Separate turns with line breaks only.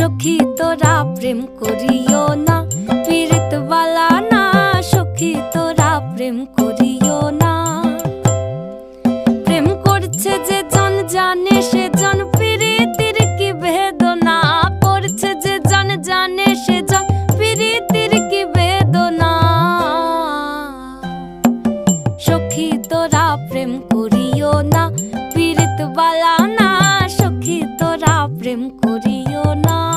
সখী তোরা প্রেম করিও না, পীড়িত বালা না। সখী তোরা প্রেম করিও না। প্রেম করছে যে জন জানে সে জন পীড়িতির কি বেদনা। করছে যে জন জানে সে জন পীড়িতির কি বেদনা। সখী তোরা প্রেম করিও না, পীড়িত বালা না। সখী তোরা প্রেম করিও না।